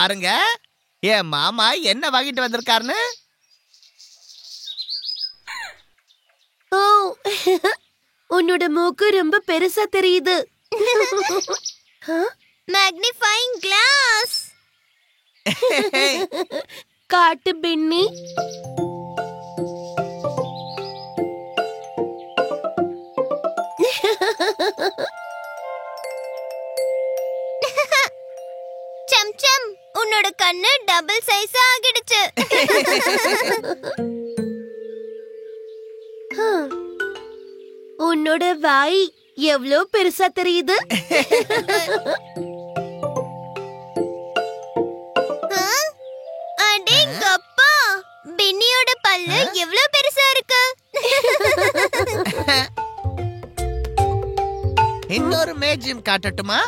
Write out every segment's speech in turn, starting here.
பாருங்க என் மாமா என்ன வாங்கிட்டு வந்திருக்காருன்னு. ஓ, உன்னோட மூக்கு ரொம்ப பெருசா தெரியுது. Magnifying class. காட்டு பின்னி. சம்சம், உன்னோட கண்ணு டபுள் சைஸ் ஆகிடுச்சு. உன்னோட வாய் எவ்ளோ பெருசா தெரியுது. அடேங்கப்பா, பின்னியோட பல்லு எவ்ளோ பெருசா இருக்கு. இன்னொரு மேஜியம் காட்டட்டுமா?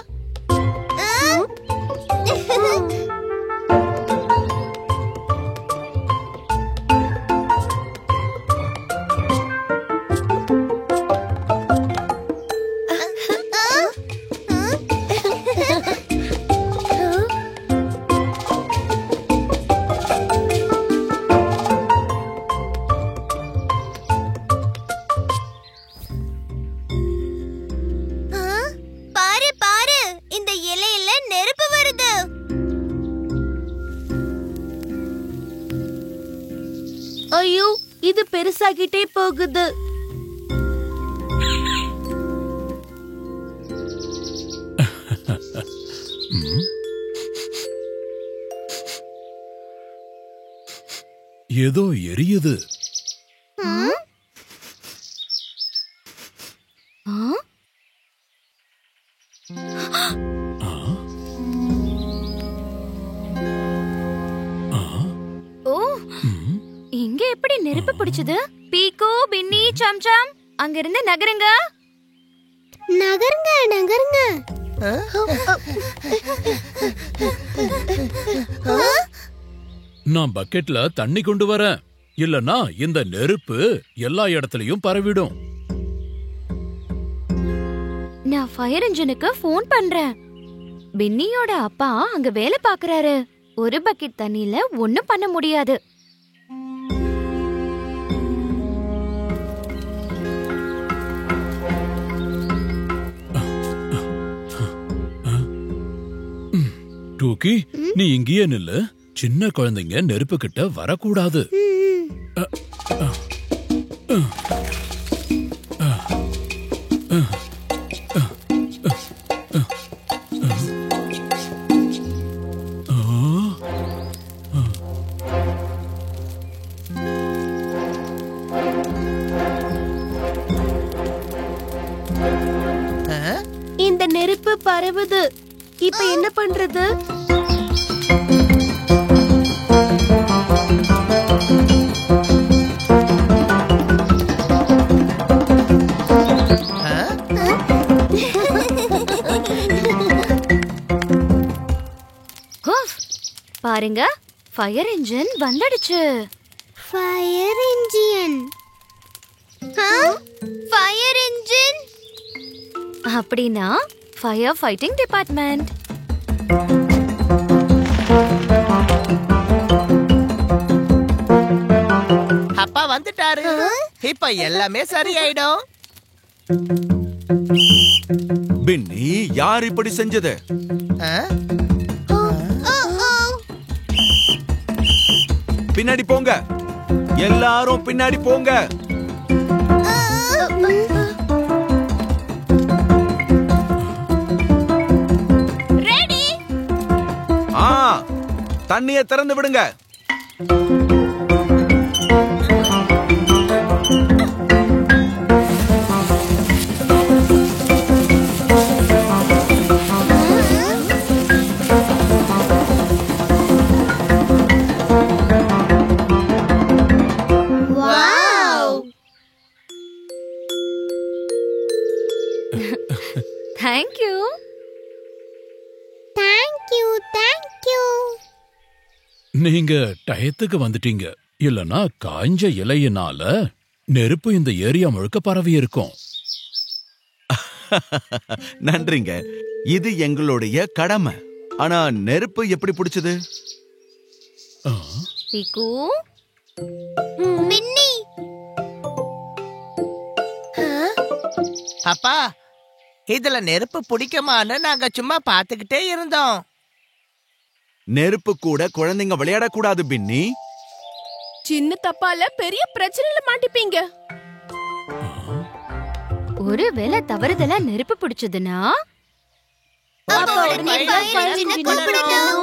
பாரு பாரு, இந்த இலையில நெருப்பு வருது. ஐயோ, இது பெருசாகிட்டே போகுது. ஏதோ எரியுது. ஓ, இங்க எப்படி நெருப்பு பிடிச்சது? பீக்கோ, பின்னி, சம்சம், அங்க இருந்து நகருங்க. நகருங்க நகருங்க. நான் பக்கெட்ல தண்ணி கொண்டு வரேன். இல்லனா இந்த நெருப்பு எல்லா இடத்துலயும் பரவிடும். நான் ஃபயர் இன்ஜினுக்கு ஃபோன் பண்றேன். பின்னியோட அப்பா அங்க வேலை பாக்குறாரு. ஒரு பக்கெட் தண்ணியில ஒண்ணும் பண்ண முடியாது. டூக்கி, நீ இங்கேயே நில்லு. சின்ன குழந்தைங்க நெருப்பு கிட்ட வரக்கூடாது. இந்த நெருப்பு பரவுது. இப்ப என்ன பண்றது? பாருங்க, ஃபயர் இன்ஜின் வந்துடுச்சு. Fire engine. ஃபயர் இன்ஜின் அப்படின்னா ஃபயர் ஃபைட்டிங் டிபார்ட்மெண்ட். அப்பா வந்துட்டாரு. இப்ப எல்லாமே சரியாயிடும். பின்னி, யார் இப்படி செஞ்சது? பின்னாடி போங்க, எல்லாரும் பின்னாடி போங்க. ரெடி. தண்ணியை திறந்து விடுங்க. தேங்க்யூ. Thank you thank you. நீங்க டயத்துக்கு வந்துட்டீங்க. இல்லனா காஞ்ச இலையினால நெருப்பு இந்த ஏரியா முழுக்க பரவி இருக்கும். நன்றிங்க, இது எங்களுடைய கடமை. ஆனா நெருப்பு எப்படி பிடிச்சது? பிக்கு பின்னி அப்பா இதுல நெருப்பு பிடிக்குமான்னு நாங்க சும்மா பாத்துக்கிட்டே இருந்தோம். நெருப்பு கூட குழந்தைங்க விளையாடக்கூடாது பின்னி. சின்ன தப்பால பெரிய பிரச்சனையில மாட்டிப்பீங்க. ஒருவேளை தவறுதலா நெருப்பு பிடிச்சதுன்னா அப்போ உடனே ஃபயர் என்ஜினை கூப்பிடணும்.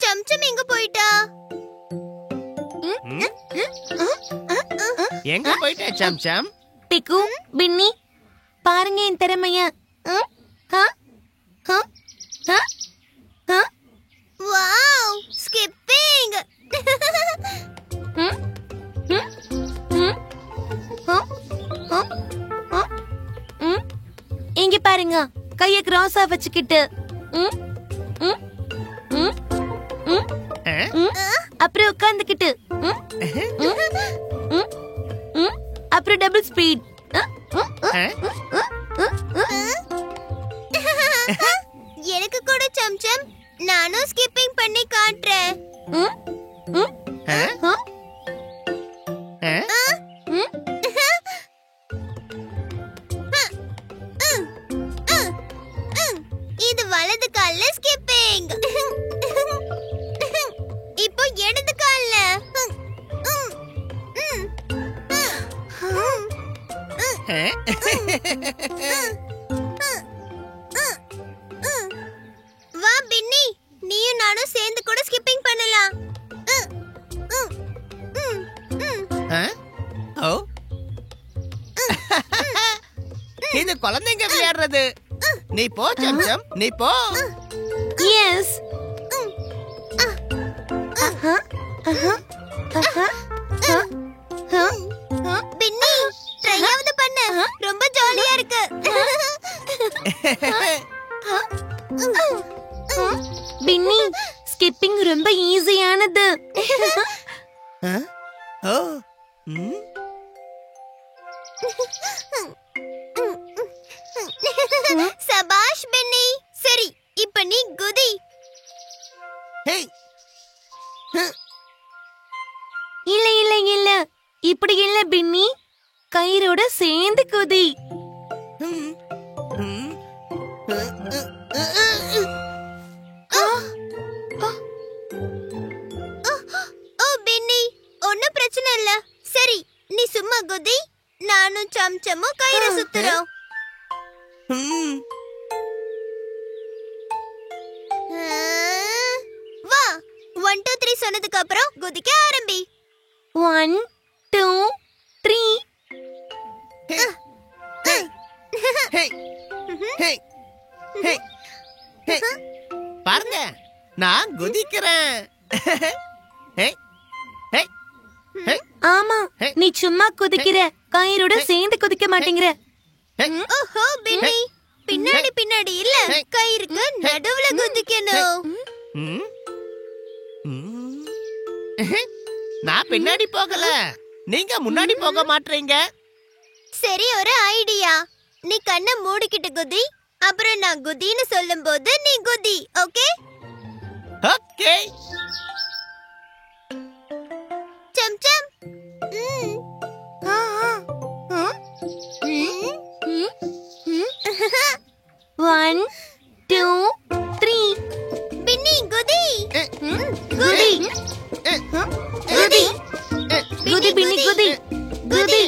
சம்சம் எங்க போயிட்டா? எங்க போயிட்ட சம்சம்? பிக்கு, பின்னி, பாருங்க என் திறமைய. Wow, skipping. இங்க பாருங்க, கைய கிராஸா வச்சுக்கிட்டு. அப்புறம் உட்கார்ந்துக்கிட்டு. அப்புறம் டபுள் ஸ்பீட். எனக்கு கூட சம்சம், நானும் ஸ்கிப்பிங் பண்ணி காட்டுறேன். இது வலது கால்ல ஸ்கிப்பிங். இப்போ இடது கால்ல. வா பின்னி, நீயும் நானும் சேர்ந்து கூட ஸ்கிப்பிங் பண்ணலாம். ஓ இது குழந்தைங்க விளையாடுறது. நீ போ சம்சம், நீ போ. எஸ். பின்னி, ட்ரையாவது பண்ணு. ரொம்ப ஜாலியா இருக்கு. பின்னி, ஸ்கிப்பிங் ரொம்ப ஈஸியானது. ஓ ம் சபாஷ் பின்னி. சரி, இப்ப நீ குதி. ஹே இல்ல இல்ல இல்ல, இப்படி இல்ல பின்னி, கயிறோட சேர்ந்து குதி. ம் ம் ஓ பின்னி, ஒண்ணும் பிரச்சனை இல்ல. சரி, நீ சும்மா குதி, நானும் சம்சமும் கயிறு சுத்துறோம். ம் வா, 1 2 3 சொன்னதுக்கு அப்புறம் குதிக்க ஆரம்பி. 1 2 3. ஹே ஹே ஹே ஹே ஹே பாருங்க, நான் குதிக்கிறேன். ஹே ஹே ஹே ஆமா, நீ சும்மா குதிக்கிற, கயிறோட சேர்ந்து குதிக்க மாட்டேங்கிற. ஓஹோ பின்னி, பின்னாடி பின்னாடி இல்ல, கயிறுக்கு நடுவுல குதிக்கணும். ம் ம் நான் பின்னாடி போகல, நீங்க முன்னாடி போக மாட்டீங்க. சரி, ஒரு ஐடியா. நீ கண்ணை மூடிக்கிட்டு குதி, அப்புறம் நான் குதின்னு சொல்லும்போது நீ குதி. ஓகே? ஓகே. சம்சம். 1 2 3. பின்னி குதி. குதி குதி குதி பின்னி குதி குதி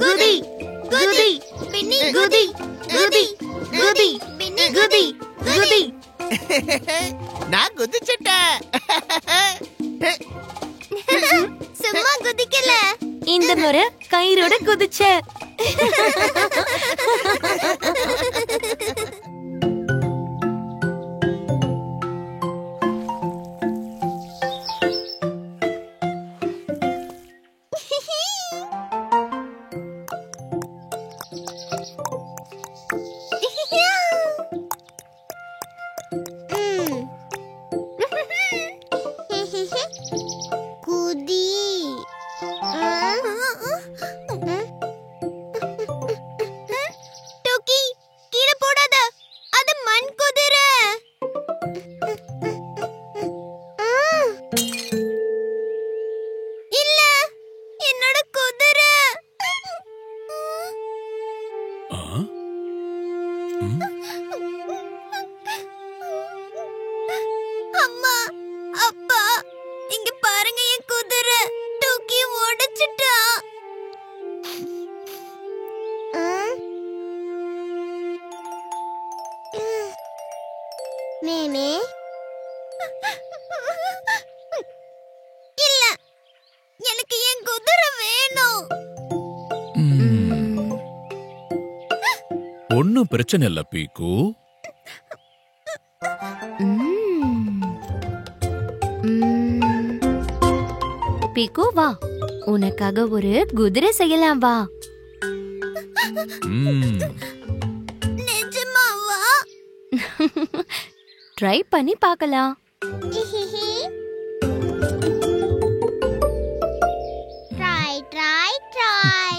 குதி குதி பின்னி குதி குதி குதி பின்னி குதி குதி. நான் குதிச்சிட்டேன். சும்மா குதிக்கல. இந்த முறை கயிறோட குதிச்ச. என் குதிரை வேணும். ஒன்னும் பிரச்சனை இல்ல பீக்கு. பீக்கு வா, உனக்காக ஒரு குதிரை செய்யலாம் வா. நிஜமாவா? ட்ரை பண்ணி பார்க்கலாம். Try try try.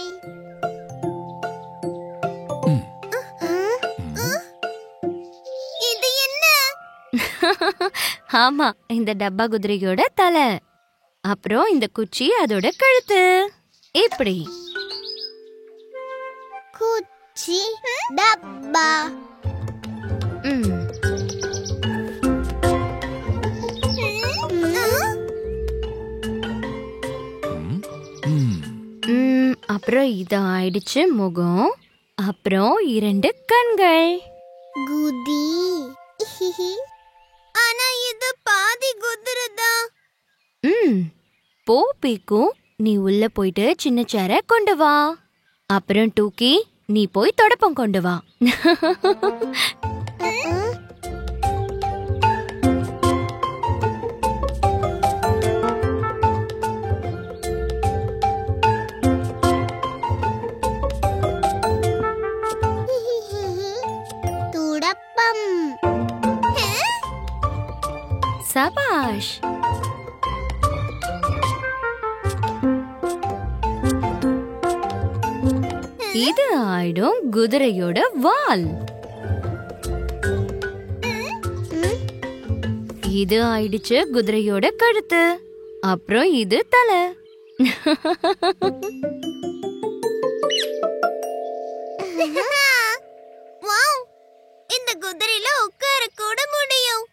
இது என்ன? ஆமா, இந்த டப்பா குதிரையோட தலை, அப்புறம் இந்த குச்சி அதோட கழுத்து. இப்படி குச்சி டப்பா. ம். அப்புறம் இது ஆயிடுச்சு முகம், அப்புறம் 2 கண்கள். குதி. ஆனா இது பாதி குதிரை தான். போ பீக்கு, நீ உள்ள போயிட்டு சின்ன சேர கொண்டு வா. அப்புறம் டூக்கி, நீ போய் தொடப்பம் கொண்டு வா. துடப்பம். சபாஷ். இது ஆயிடும் குதிரையோட வால். இது ஆயிடுச்சு குதிரையோட கழுத்து, அப்புறம் இது தலை. வாவ், இந்த குதிரையில உட்கார கூட முடியும்.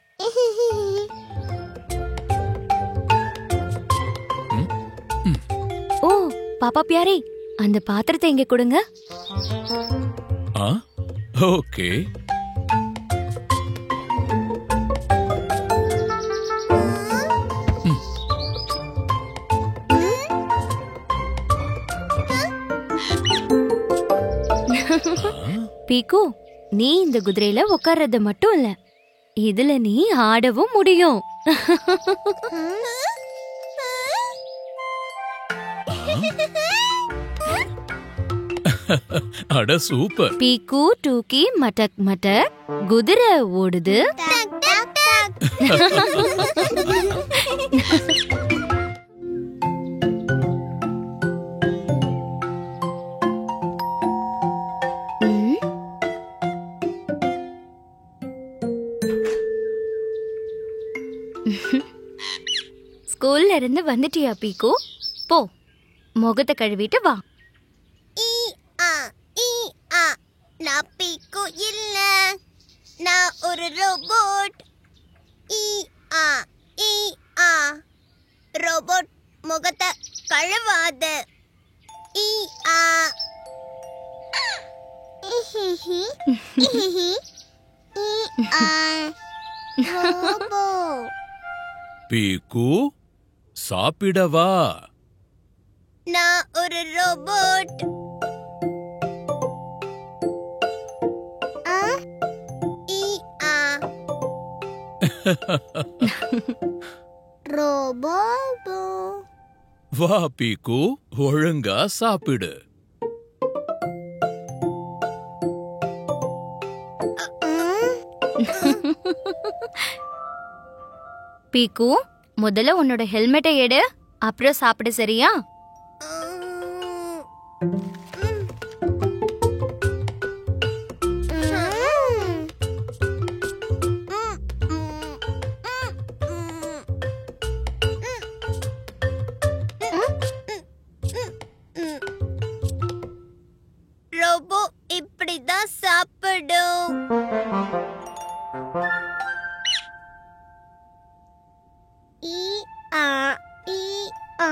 ஓ பாப்பா பியாரே, அந்த பாத்திரத்தை இங்க கொடுங்க. ஓகே. பீக்கு, நீ இந்த குதிரையில உட்கார்றது மட்டும் இல்ல, இதுல நீ ஆடவும் முடியும். அட சூப்பர். பீக்கு டூக்கி மட்டக் மட்டக், குதிரை ஓடுது. டக் டக் டக். ம். ஸ்கூல்ல இருந்து வந்துட்டியா பீக்கு? போ, முகத்தை கழுவிட்டு வா. ஈ ஆ ஈ ஆ. நான் பீக்கு இல்ல, நான் ஒரு ரோபோட். ஈ ஆ ஈ ஆ. ரோபோட் முகத்தை கழுவாத. ஈ ஆ. ஈ ஆ. ரோபோ. பீக்கு, சாப்பிடவா? நான் ஒரு ரோபோட். ஈ ஆ. ரோபோ. வா பீக்கு, ஒழுங்கா சாப்பிடு. பீக்கு, முதல்ல உன்னோட ஹெல்மெட்டை எடு, அப்புறம் சாப்பிடு, சரியா? ரோபோ இப்படிதான் சாப்பிடும். ஈ ஆ ஈ ஆ.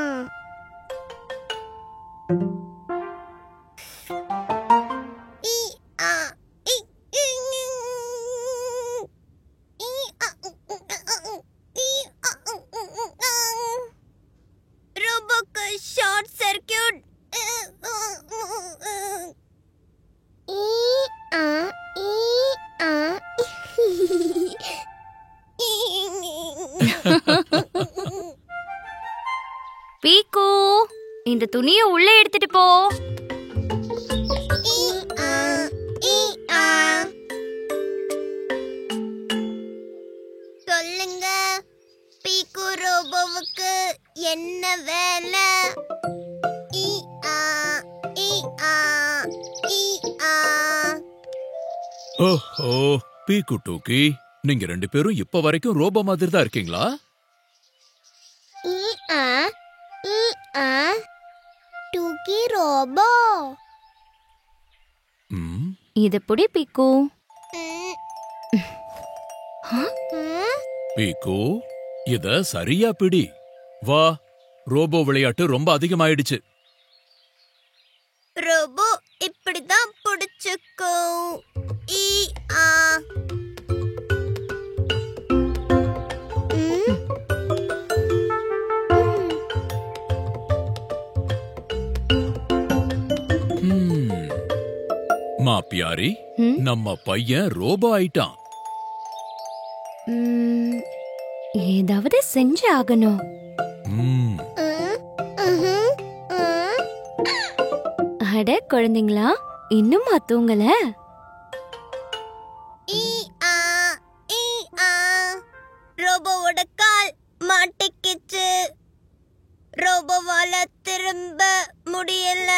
பீக்கு, இந்த துணியை உள்ள எடுத்துட்டு போ. ஈ, ஆ, ஈ, ஆ. சொல்லுங்க, பீக்கு ரோபோவுக்கு என்ன வேலை? ஈ, ஆ, ஈ, ஆ, ஈ, ஆ. ஓஹோ, பீக்கு டூக்கி, நீங்க 2 பேரும் இப்ப வரைக்கும் ரோபோ மாதிரி தான் இருக்கீங்களா? ஈ, ஆ, ஈ, ஆ. டூக்கி ரோபோ. ம், இது புடி பீக்கு. ம். பீக்கு, இத சரியா பிடி. வா, ரோபோ விளையாட்டு ரொம்ப அதிகமாயிடுச்சு. ரோபோ இப்படிதான் புடிச்சுக்கும். ஈ, ஆ. ம். ம். மா பியாரி, ம்? நம்ம பையன் ரோபோ ஆயிட்டான். ம், ஏதாவது செஞ்சு ஆகணும். ம், அட குழந்தைங்களா, இன்னுமா தூங்கல? ஈ, ஆ, ஈ, ஆ. ரோபோவோட கால் மாட்டிக்கிச்சு. ரோபோவால திரும்ப முடியல.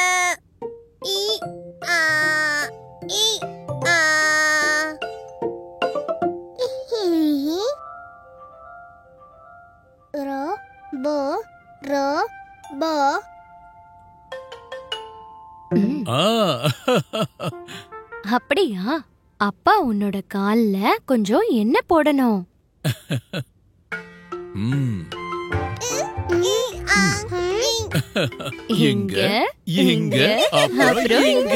ஈ, ஆ, ஈ, ஆ. Robot, robot. ம், ஆ. அப்படியா? அப்பா உன்னோட கால்ல கொஞ்சம் எண்ணெய் போடணும். ம். ஈ, ஆ, ஈ. இங்க, இங்க, அப்புறம் அப்புறம் இங்க.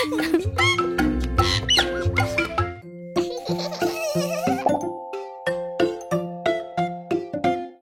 இங்க.